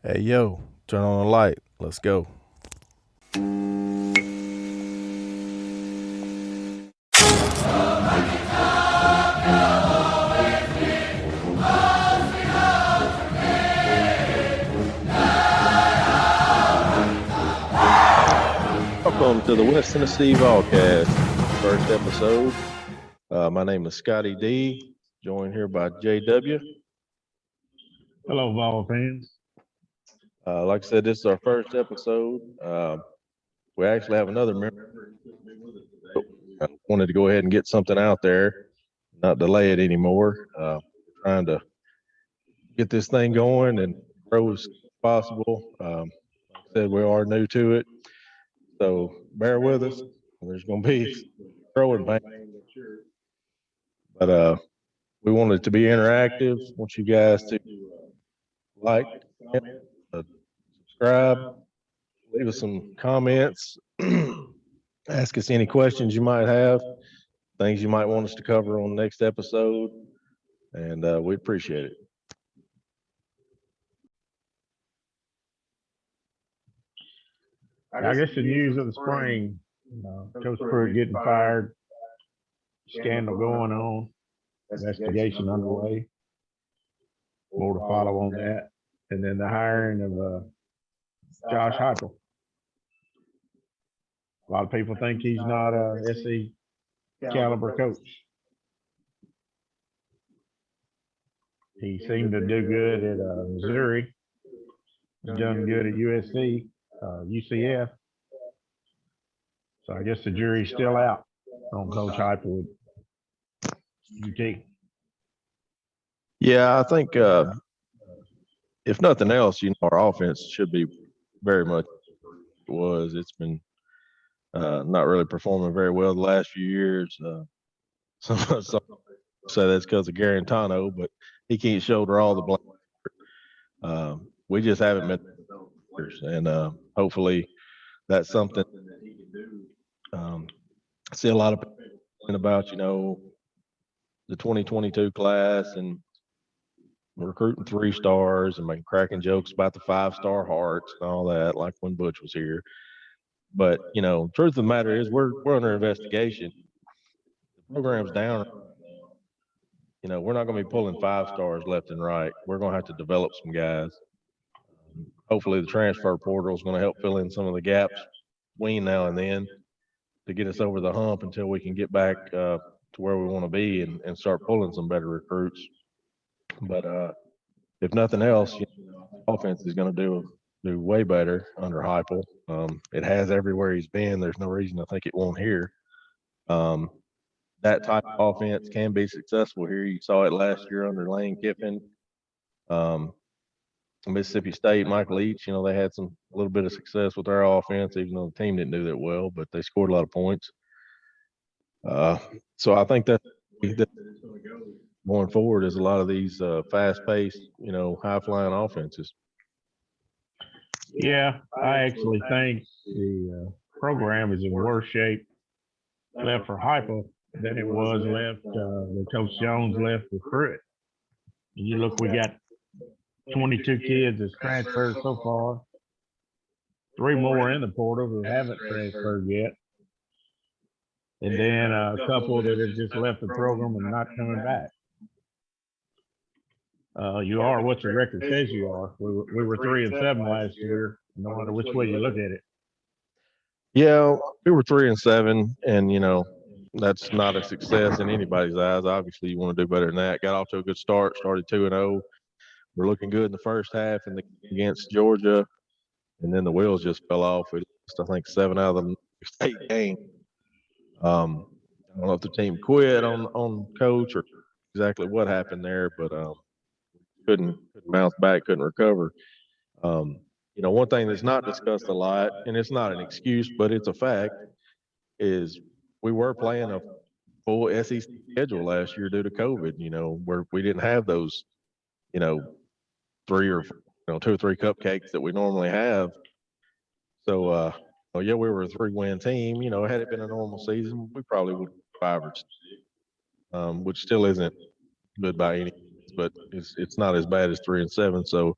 Hey, yo, turn on the light. Let's go. Welcome to the West Tennessee Volcast, first episode. My name is Scotty D, joined here by JW. Hello, Vol fans. Like I said, this is our first episode. We actually have another member. I wanted to go ahead and get something out there, not delay it anymore. Trying to get this thing going and grow as possible. Like I said, we are new to it, so bear with us. There's going to be growing pains, but we want it to be interactive. Want you guys to like, subscribe, leave us some comments, ask us any questions you might have, things you might want us to cover on the next episode, and we appreciate it. I guess the news of the spring, Coach Pruitt getting fired, scandal going on, investigation underway. More to follow on that. And then the hiring of Josh Heupel. A lot of people think he's not a SC caliber coach. He seemed to do good at Missouri, done good at USC, UCF. So I guess the jury's still out on Coach Heupel at UT. Yeah, I think if nothing else, our offense should be very much was. It's been not really performing very well the last few years. Some say that's because of Garantano, but he can't shoulder all the blame. We just haven't been, and hopefully that's something. I see a lot of people about the 2022 class and recruiting 3 stars and making cracking jokes about the 5-star hearts and all that, like when Butch was here. But truth of the matter is, we're under investigation. The program's down. We're not going to be pulling 5 stars left and right. We're going to have to develop some guys. Hopefully, the transfer portal is going to help fill in some of the gaps between now and then to get us over the hump until we can get back to where we want to be and start pulling some better recruits. But if nothing else, offense is going to do way better under Heupel. It has everywhere he's been. There's no reason to think it won't here. That type of offense can be successful here. You saw it last year under Lane Kiffin. Mississippi State, Mike Leach, they had a little bit of success with their offense, even though the team didn't do that well, but they scored a lot of points. So I think that going forward is a lot of these fast-paced, high-flying offenses. Yeah, I actually think the program is in worse shape left for Heupel than it was left when Coach Jones left for Pruitt. And you look, we got 22 kids that's transferred so far, 3 more in the portal who haven't transferred yet, and then a couple that have just left the program and not coming back. You are what your record says you are. We were 3-7 last year, no matter which way you look at it. Yeah, we were 3-7, and that's not a success in anybody's eyes. Obviously, you want to do better than that. Got off to a good start. Started 2-0. We're looking good in the first half against Georgia, and then the wheels just fell off. We lost, I think, 7 out of the next 8 games. I don't know if the team quit on coach or exactly what happened there, but couldn't bounce back, couldn't recover. One thing that's not discussed a lot, and it's not an excuse, but it's a fact, is we were playing a full SEC schedule last year due to COVID, where we didn't have those, 3 or 2 or 3 cupcakes that we normally have. So, yeah, we were a 3-win team. Had it been a normal season, we probably would 5 or 6, which still isn't good by any means, but it's not as bad as 3-7. So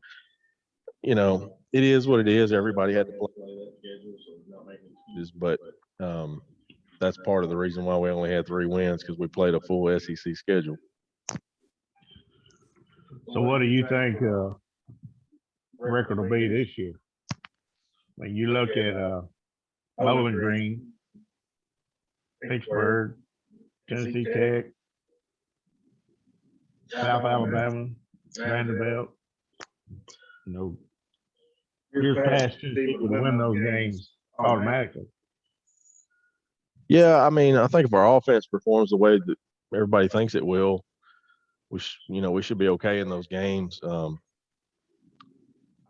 it is what it is. Everybody had to play that schedule, so not making excuses. But that's part of the reason why we only had 3 wins because we played a full SEC schedule. So what do you think record will be this year? When you look at Bowling Green, Pittsburgh, Tennessee Tech, South Alabama, Vanderbilt, you're past Tennessee would win those games automatically. Yeah, I mean, I think if our offense performs the way that everybody thinks it will, we should be okay in those games.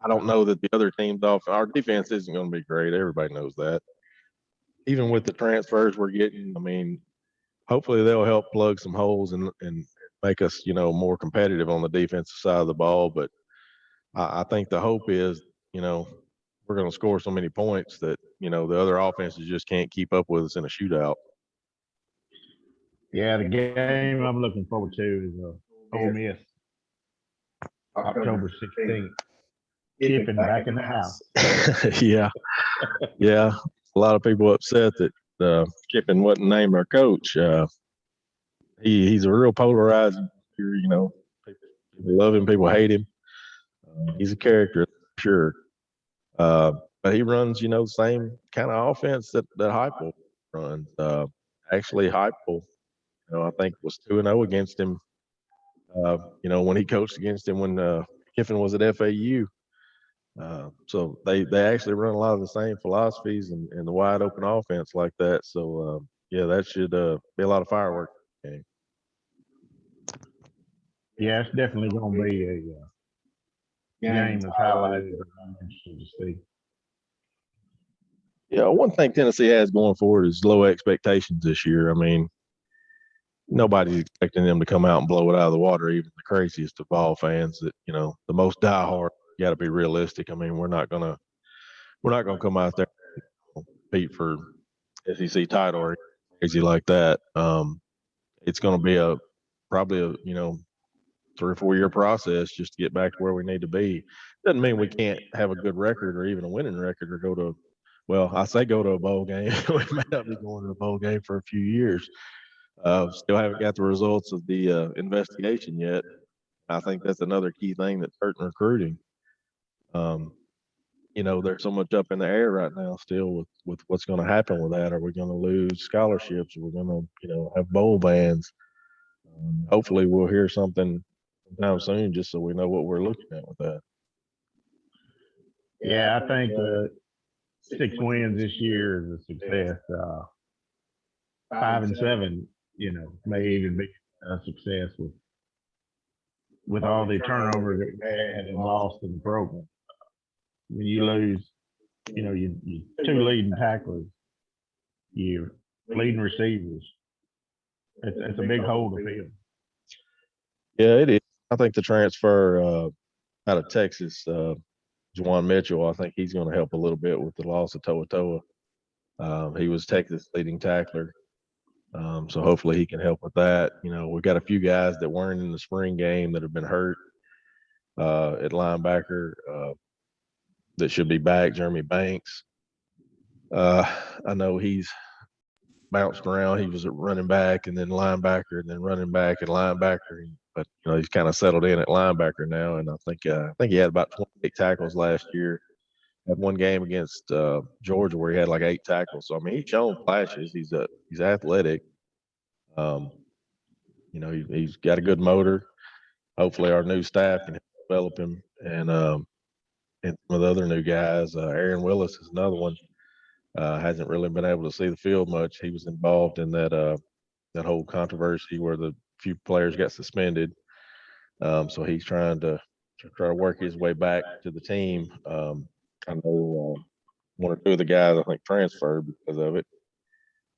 I don't know that the other teams our defense isn't going to be great. Everybody knows that. Even with the transfers we're getting, I mean, hopefully they'll help plug some holes and make us, more competitive on the defensive side of the ball. But I think the hope is, we're going to score so many points that, the other offenses just can't keep up with us in a shootout. Yeah, the game I'm looking forward to is Ole Miss, October 16th. Kiffin back in the house. Yeah. A lot of people upset that Kiffin wasn't named our coach. He's a real polarizing figure, people love him, people hate him. He's a character, sure. But he runs, the same kind of offense that Heupel runs. Actually, Heupel, I think was 2-0 against him. When he coached against him when Kiffin was at FAU. So they actually run a lot of the same philosophies and the wide open offense like that. So yeah, that should be a lot of fireworks game. Yeah, it's definitely going to be a game that's highlighted. I'm interested to see. Yeah, one thing Tennessee has going for it is low expectations this year. I mean, nobody's expecting them to come out and blow it out of the water, even the craziest of ball fans that, the most diehard. You got to be realistic. I mean, we're not gonna come out there and compete for SEC title or crazy like that. It's going to be probably a 3 or 4 year process just to get back to where we need to be. Doesn't mean we can't have a good record or even a winning record or go to a bowl game. We may not be going to a bowl game for a few years. Still haven't got the results of the investigation yet. I think that's another key thing that's hurting recruiting. There's so much up in the air right now still with what's going to happen with that. Are we going to lose scholarships? Are we going to, have bowl bans? Hopefully we'll hear something sometime soon just so we know what we're looking at with that. Yeah, I think 6 wins this year is a success. 5 and 7, may even be a success with all the turnover that we had and lost in the program. When you lose, your 2 leading tacklers, your leading receivers, it's a big hole to fill. Yeah, it is. I think the transfer out of Texas, Juwan Mitchell, I think he's going to help a little bit with the loss of Toa Toa. He was Texas leading tackler. So hopefully he can help with that. We've got a few guys that weren't in the spring game that have been hurt at linebacker that should be back. Jeremy Banks. I know he's bounced around. He was a running back and then linebacker and then running back and linebacker. But he's kind of settled in at linebacker now. And I think he had about 28 tackles last year. Had one game against Georgia where he had like 8 tackles. So I mean, he's shown flashes. He's athletic. He's got a good motor. Hopefully, our new staff can develop him, and some of the other new guys. Aaron Willis is another one. Hasn't really been able to see the field much. He was involved in that whole controversy where the few players got suspended. So he's trying to work his way back to the team. I know 1 or 2 of the guys I think transferred because of it,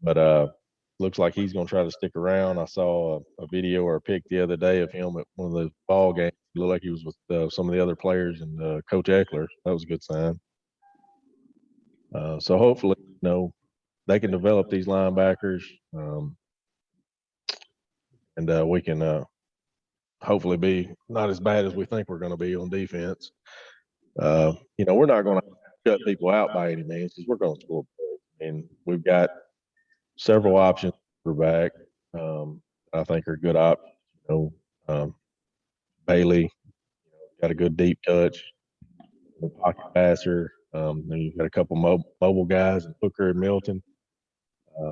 but looks like he's going to try to stick around. I saw a video or a pic the other day of him at one of the ball games. It looked like he was with some of the other players and Coach Eckler. That was a good sign. So hopefully, they can develop these linebackers, and we can hopefully be not as bad as we think we're going to be on defense. We're not going to shut people out by any means because we're going to score points. And we've got several options for back. I think are good options. Bailey got a good deep touch, a pocket passer. Then you've got a couple mobile guys, and Hooker and Milton.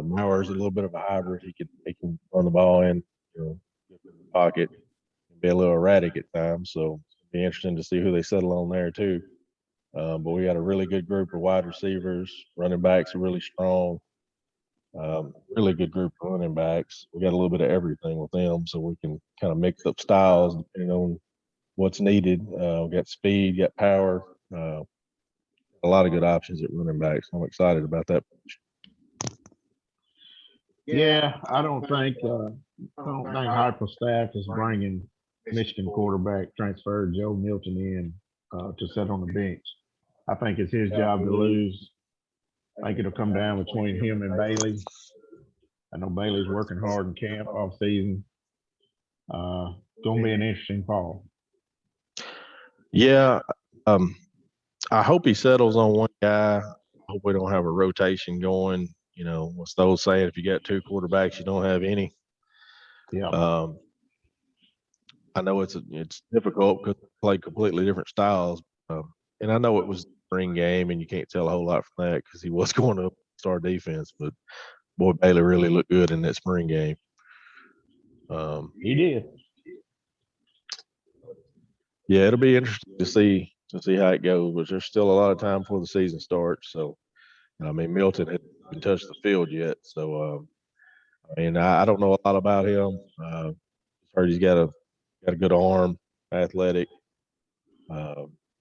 Mauer's a little bit of a hybrid. He can run the ball in, get in the pocket, be a little erratic at times. So it'll be interesting to see who they settle on there too. But we got a really good group of wide receivers. Running backs are really strong. Really good group of running backs. We got a little bit of everything with them, so we can kind of mix up styles depending on what's needed. We got speed, got power, a lot of good options at running backs. I'm excited about that. Yeah, I don't think Harper staff is bringing Michigan quarterback transfer Joe Milton in to sit on the bench. I think it's his job to lose. I think it'll come down between him and Bailey. I know Bailey's working hard in camp off season. Gonna be an interesting fall. Yeah, I hope he settles on one guy. I hope we don't have a rotation going. What's those saying? If you got two quarterbacks, you don't have any. Yeah. I know it's difficult because they play completely different styles. And I know it was spring game, and you can't tell a whole lot from that because he was going to start defense. But boy, Bailey really looked good in that spring game. He did. Yeah, it'll be interesting to see how it goes. But there's still a lot of time before the season starts. So, Milton hasn't touched the field yet. So, I don't know a lot about him. Heard he's got a good arm, athletic.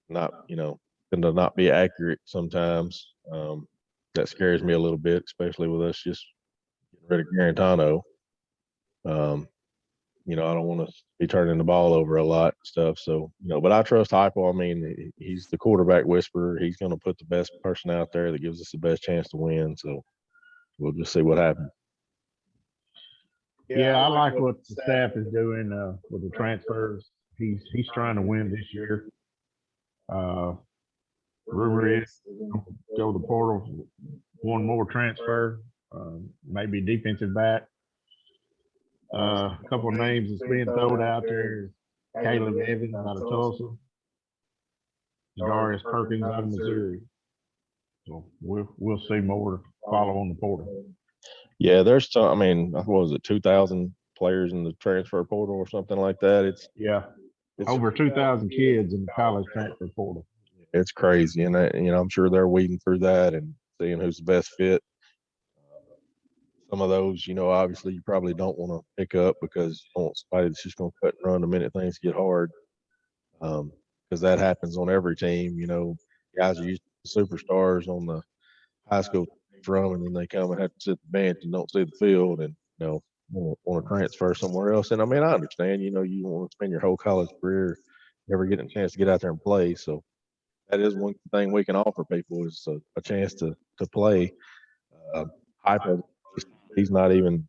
Not tend to not be accurate sometimes. That scares me a little bit, especially with us just getting rid of Garantano. I don't want to be turning the ball over a lot and stuff. So, but I trust Heupel. He's the quarterback whisperer. He's going to put the best person out there that gives us the best chance to win. So we'll just see what happens. Yeah, I like what the staff is doing with the transfers. He's trying to win this year. Rumor is go to the portal, one more transfer, maybe defensive back. A couple of names that's being thrown out there: Caleb Evans out of Tulsa, Darius Perkins out of Missouri. So we'll see more to follow on the portal. Yeah, there's some. What was it, 2,000 players in the transfer portal or something like that? It's over 2,000 kids in the college transfer portal. It's crazy, and I'm sure they're weeding through that and seeing who's the best fit. Some of those, obviously you probably don't want to pick up because you don't want somebody that's just going to cut and run the minute things get hard. Because that happens on every team. Guys are used to superstars on the high school from, and then they come and have to sit the bench and don't see the field, and want to transfer somewhere else. And I understand. You want to spend your whole college career never getting a chance to get out there and play. So that is one thing we can offer people is a chance to play. Heupel, he's not even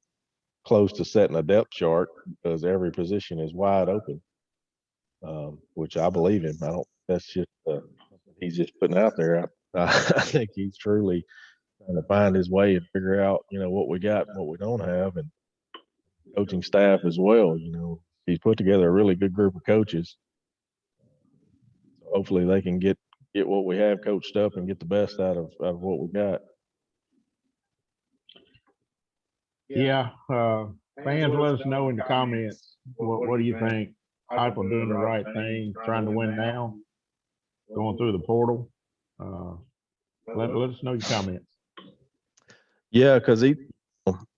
close to setting a depth chart because every position is wide open, which I believe him. I don't. That's just he's just putting out there. I think he's truly trying to find his way and figure out what we got and what we don't have, and coaching staff as well. He's put together a really good group of coaches. So hopefully they can get what we have coached up and get the best out of what we got. Yeah, fans, let us know in the comments. What do you think? Heupel doing the right thing, trying to win now, going through the portal. Let us know your comments. Yeah, because the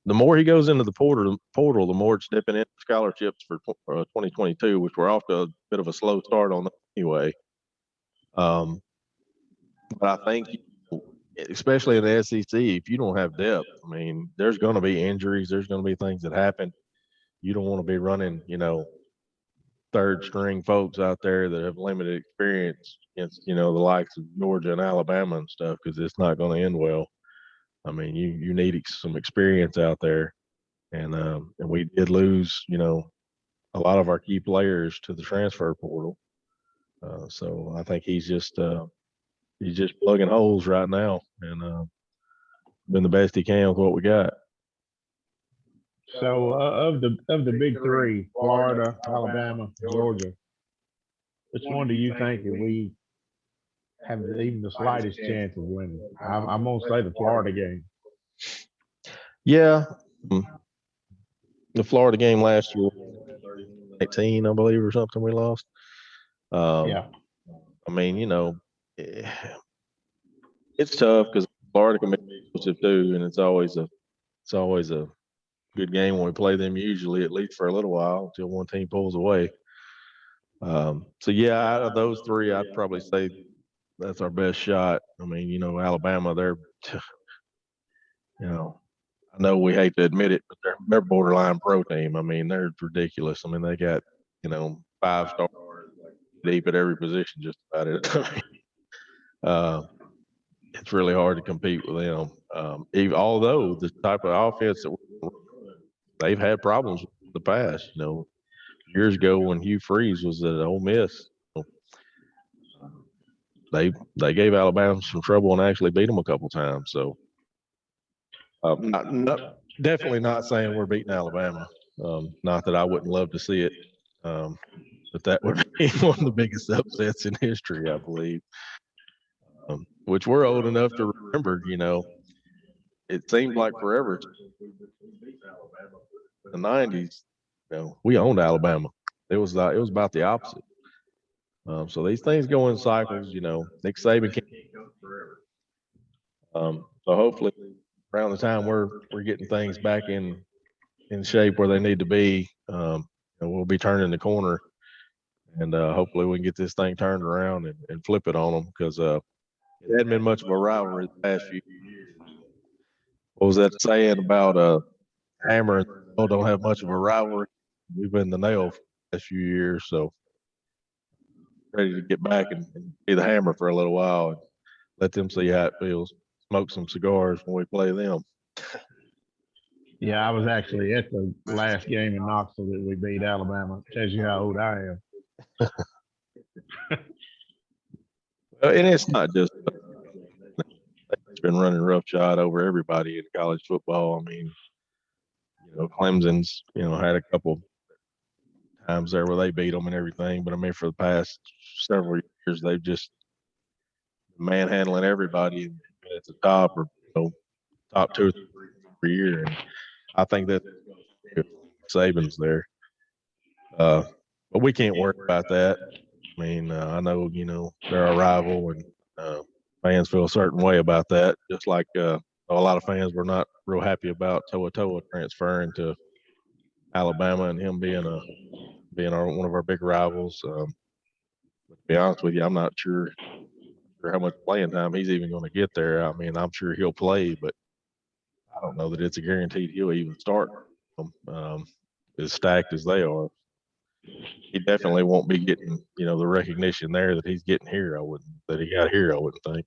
more he goes into the portal, the more it's dipping into scholarships for 2022, which we're off to a bit of a slow start on anyway. But I think, especially in the SEC, if you don't have depth, there's going to be injuries. There's going to be things that happen. You don't want to be running, third string folks out there that have limited experience against, the likes of Georgia and Alabama and stuff, because it's not going to end well. You need some experience out there, and we did lose, a lot of our key players to the transfer portal. So I think he's just plugging holes right now and doing the best he can with what we got. So of the big three, Florida, Alabama, Georgia, which one do you think that we have even the slightest chance of winning? I'm gonna say the Florida game. Yeah, mm, the Florida game last year, 18, I believe, or something we lost. Yeah, I mean, eh, it's tough because Florida can be explosive too, and it's always a good game when we play them. Usually, at least for a little while, until one team pulls away. So yeah, out of those three, I'd probably say that's our best shot. I mean, Alabama, you know, I know we hate to admit it, but they're borderline pro team. I mean, they're ridiculous. I mean, they got, 5 stars deep at every position, just about it. uh, it's really hard to compete with them. Even although the type of offense that they've had problems with in the past, years ago when Hugh Freeze was at Ole Miss, they gave Alabama some trouble and actually beat them a couple times. So, definitely not saying we're beating Alabama. Not that I wouldn't love to see it, um, but that would be one of the biggest upsets in history, I believe. Which we're old enough to remember. It seemed like forever. In the '90s, we owned Alabama. It was about the opposite. So these things go in cycles. Nick Saban can't. So hopefully around the time we're getting things back in shape where they need to be, and we'll be turning the corner, and hopefully we can get this thing turned around and flip it on them because it hadn't been much of a rivalry the past few. What was that saying about Hammer and Nail don't have much of a rivalry? We've been the Nail for the past few years, so ready to get back and be the Hammer for a little while and let them see how it feels. Smoke some cigars when we play them. yeah. I was actually at the last game in Knoxville that we beat Alabama. Tells you how old I am. And it's not just it's been running roughshod over everybody in college football. I mean, Clemson's had a couple times there where they beat them and everything, but I mean for the past several years they've just manhandling everybody at the top or top 2 or 3 per year, and I think that Saban's there. But we can't worry about that. I mean, I know they're our rival, and fans feel a certain way about that. Just like a lot of fans were not real happy about Toa transferring to Alabama and him being one of our big rivals. But to be honest with you, I'm not sure how much playing time he's even going to get there. I mean, I'm sure he'll play, but I don't know that it's a guaranteed he'll even start. As stacked as they are, he definitely won't be getting the recognition there that he's getting here. That he got here. I wouldn't think.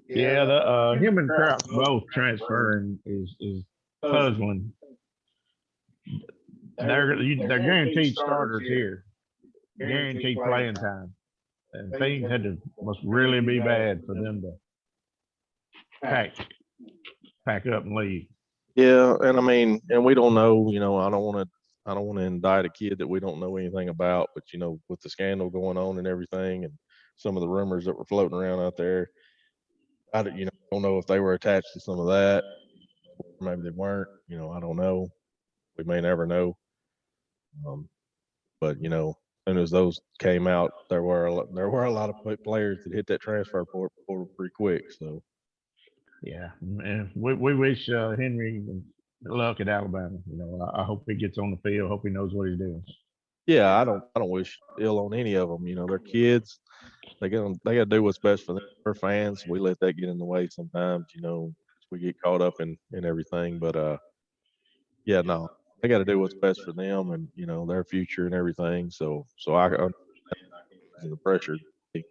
Yeah, the him and Kraft both transferring is puzzling. They're guaranteed starters here, guaranteed playing time, and things must really be bad for them to pack pack up and leave. Yeah, and I mean, and we don't know. I don't want to indict a kid that we don't know anything about. But with the scandal going on and everything, and some of the rumors that were floating around out there, I don't know if they were attached to some of that. Maybe they weren't. I don't know. We may never know. Um, but as soon as those came out, there were a lot of players that hit that transfer portal pretty quick. So Yeah, and we wish Henry luck at Alabama. I hope he gets on the field. Hope he knows what he's doing. yeah, I don't wish ill on any of them. They're kids. They got to do what's best for them. We're fans. We let that get in the way sometimes. We get caught up in everything. But yeah, no, they got to do what's best for them and their future and everything. So I understand the pressure they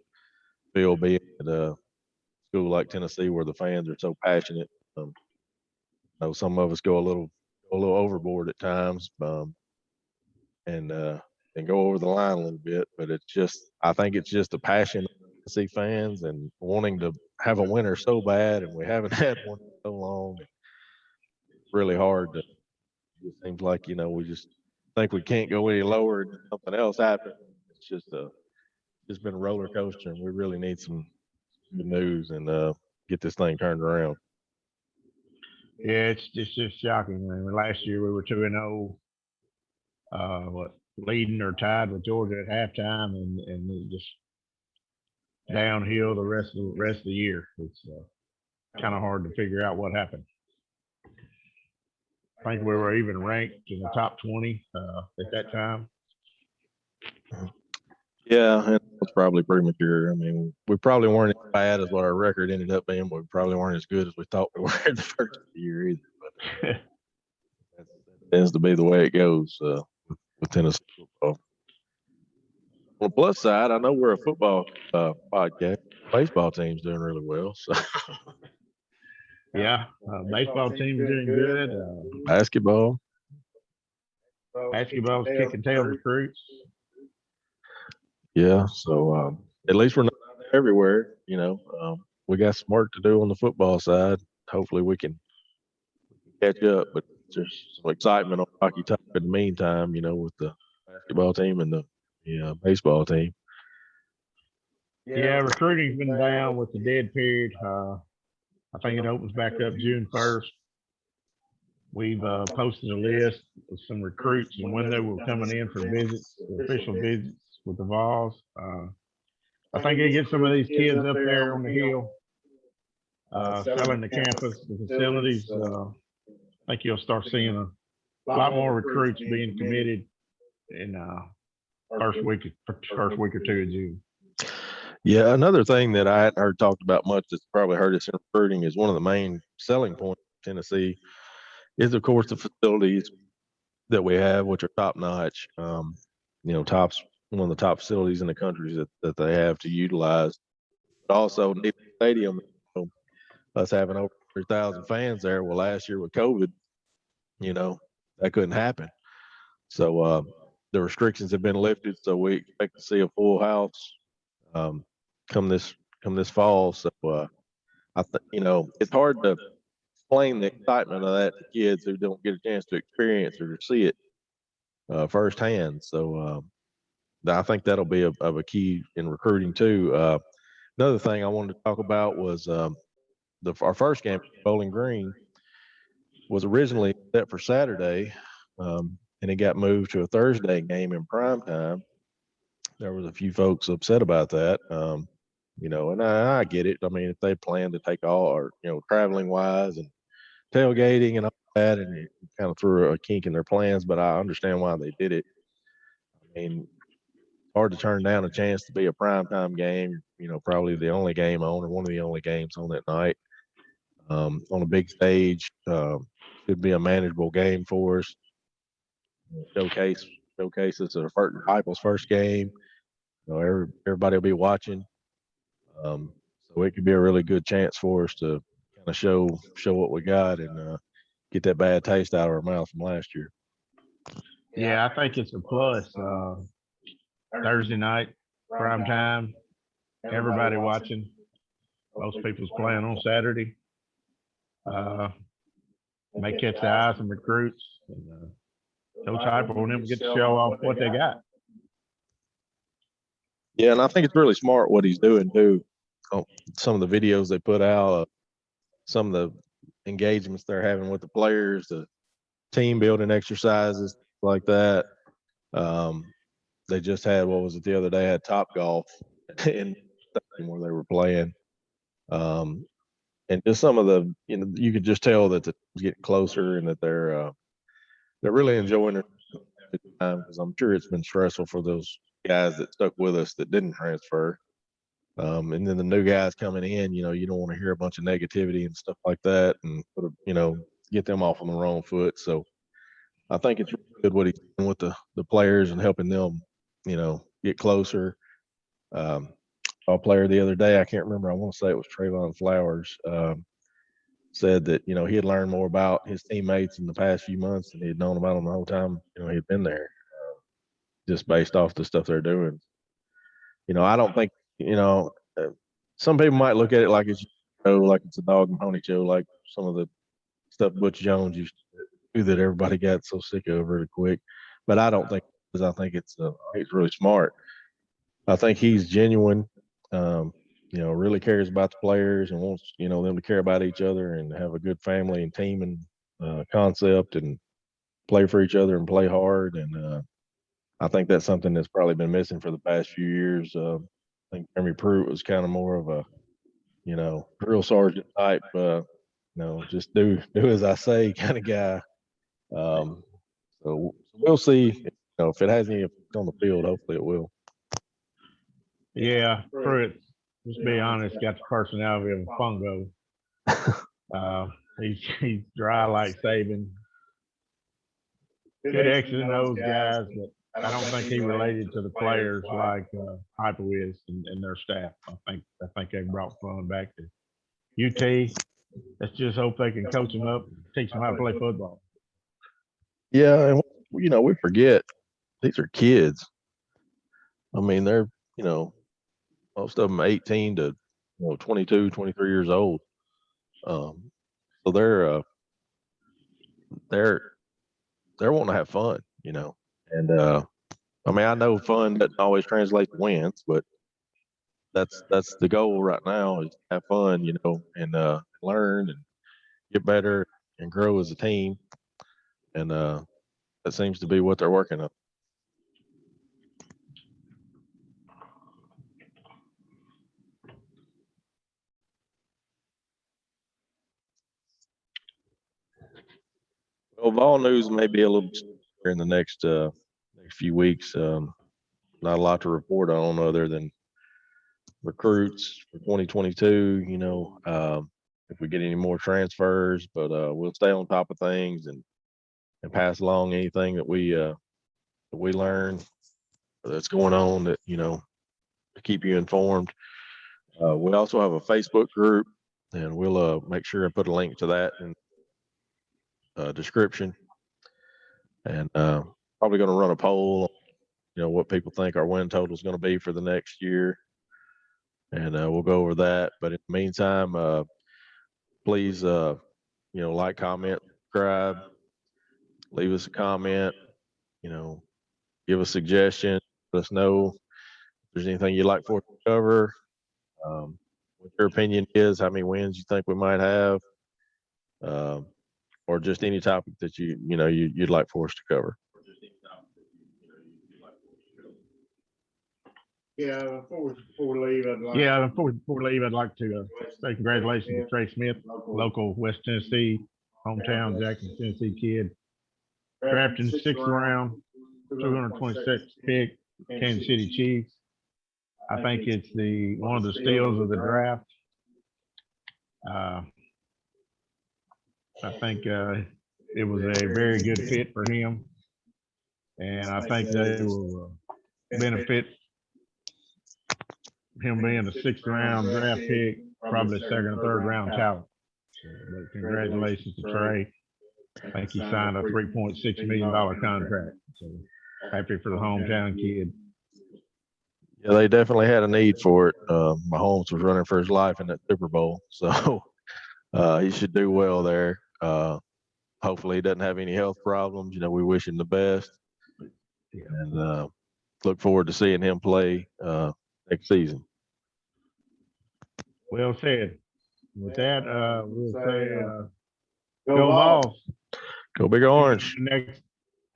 feel being at a school like Tennessee where the fans are so passionate. Know some of us go a little overboard at times, and and go over the line a little bit. But I think it's just a passion to see fans and wanting to have a winner so bad, and we haven't had one in so long. It's really hard to. It seems like we just think we can't go any lower, and something else happens. It's just been a roller coaster, and we really need some good news and get this thing turned around. Yeah, it's just shocking. I mean, last year we were 2-0, leading or tied with Georgia at halftime, and it just downhill the rest of the year. It's kind of hard to figure out what happened. I think we were even ranked in the top 20 at that time. Yeah, and it's probably premature. I mean, we probably weren't as bad as what our record ended up being, but we probably weren't as good as we thought we were in the first of the year either. But that tends to be the way it goes with Tennessee football. On the plus side, I know we're a football podcast. Baseball team's doing really well. So yeah, baseball team's doing good. Basketball's kicking tail recruits. Yeah, so at least we're not everywhere. We got some work to do on the football side. Hopefully we can catch up, but there's some excitement on hockey top in the meantime, with the basketball team and the baseball team. Yeah, recruiting's been down with the dead period. I think it opens back up June 1st. We've posted a list of some recruits and when they were coming in for visits, official visits with the Vols. I think they get some of these kids up there on the hill, selling the campus, the facilities. I think you'll start seeing a lot more recruits being committed in first week or two of June. Yeah, another thing that I hadn't heard talked about much that's probably hurt us in recruiting is one of the main selling points of Tennessee is, of course, the facilities that we have, which are top notch. Tops one of the top facilities in the country that they have to utilize. But also, Neyland Stadium, us having over 3,000 fans there. Well, last year with COVID, that couldn't happen. So the restrictions have been lifted, so we expect to see a full house come this fall. So I think it's hard to explain the excitement of that to kids who don't get a chance to experience or to see it firsthand. So I think that'll be of a key in recruiting too. Another thing I wanted to talk about was our first game, Bowling Green, was originally set for Saturday, and it got moved to a Thursday game in prime time. There was a few folks upset about that, and I get it. I mean, if they plan to take all, or traveling wise and tailgating and all that, and it kind of threw a kink in their plans, but I understand why they did it. I mean, hard to turn down a chance to be a primetime game, probably the only game on, or one of the only games on that night, on a big stage. Should be a manageable game for us. Showcase this as Heupel's first game. Everybody will be watching. So it could be a really good chance for us to kind of show what we got and get that bad taste out of our mouth from last year. Yeah, I think it's a plus. Thursday night, prime time, everybody watching. Most people's playing on Saturday. May catch the eye of some recruits. And, Coach Heupel and them get to show off what they got. Yeah, and I think it's really smart what he's doing too. Some of the videos they put out, some of the engagements they're having with the players, the team building exercises like that. They just had, what was it the other day? Had Top Golf in where they were playing, and just some of the you could just tell that it's getting closer and that they're really enjoying it because I'm sure it's been stressful for those guys that stuck with us that didn't transfer. And then the new guys coming in, you don't want to hear a bunch of negativity and stuff like that, and get them off on the wrong foot. So I think it's really good what he's doing with the players and helping them, get closer. A player the other day, I can't remember, I want to say it was Trayvon Flowers, said that, he had learned more about his teammates in the past few months than he had known about them the whole time, he had been there. just based off the stuff they're doing. I don't think, some people might look at it like it's, like it's a dog and pony show, like some of the stuff Butch Jones used to do that everybody got so sick of really quick. But I don't think, because I think it's really smart. I think he's genuine. Really cares about the players and wants them to care about each other and have a good family and team and concept and play for each other and play hard. And I think that's something that's probably been missing for the past few years. I think Jeremy Pruitt was kind of more of a drill sergeant type, just do as I say kind of guy. So we'll see. If it has any effect on the field, hopefully it will. Yeah, Pruitt, just be honest, got the personality of a fungo. He's dry like Saban. Good X's and O's guys, but I don't think he related to the players like Hyper is and their staff. I think they brought fun back to UT. Let's just hope they can coach them up, teach them how to play football. Yeah, and we forget these are kids. I mean, they're most of them 18 to 22, 23 years old. So they're wanting to have fun, and I mean, I know fun doesn't always translate to wins, but that's the goal right now is to have fun, and learn and get better and grow as a team. And that seems to be what they're working on. Well, ball news may be a little in the next few weeks. Not a lot to report on other than recruits for 2022. If we get any more transfers, but we'll stay on top of things and pass along anything that we learn that's going on that to keep you informed. We also have a Facebook group, and we'll make sure I put a link to that in description. And probably going to run a poll, what people think our win total is going to be for the next year, and we'll go over that. But in the meantime, please, like, comment, subscribe, leave us a comment, give us suggestions, let us know if there's anything you'd like for us to cover, what your opinion is, how many wins you think we might have, or just any topic that you'd like for us to cover. Yeah, before we leave, I'd like to say congratulations to Trey Smith, local West Tennessee, hometown Jackson, Tennessee kid, drafted in the 6th round, 226th pick, Kansas City Chiefs. I think it's one of the steals of the draft. I think it was a very good fit for him, and I think they will benefit him being a 6th round draft pick, probably 2nd or 3rd round talent. But congratulations to Trey. I think he signed a $3.6 million contract. So happy for the hometown kid. Yeah, they definitely had a need for it. Mahomes was running for his life in that Super Bowl, so he should do well there. Hopefully he doesn't have any health problems. We wish him the best, and look forward to seeing him play next season. Well said. With that, we'll say go Vols. Go Big Orange. Next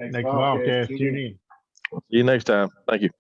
Ballcast, tune in. See you next time. Thank you.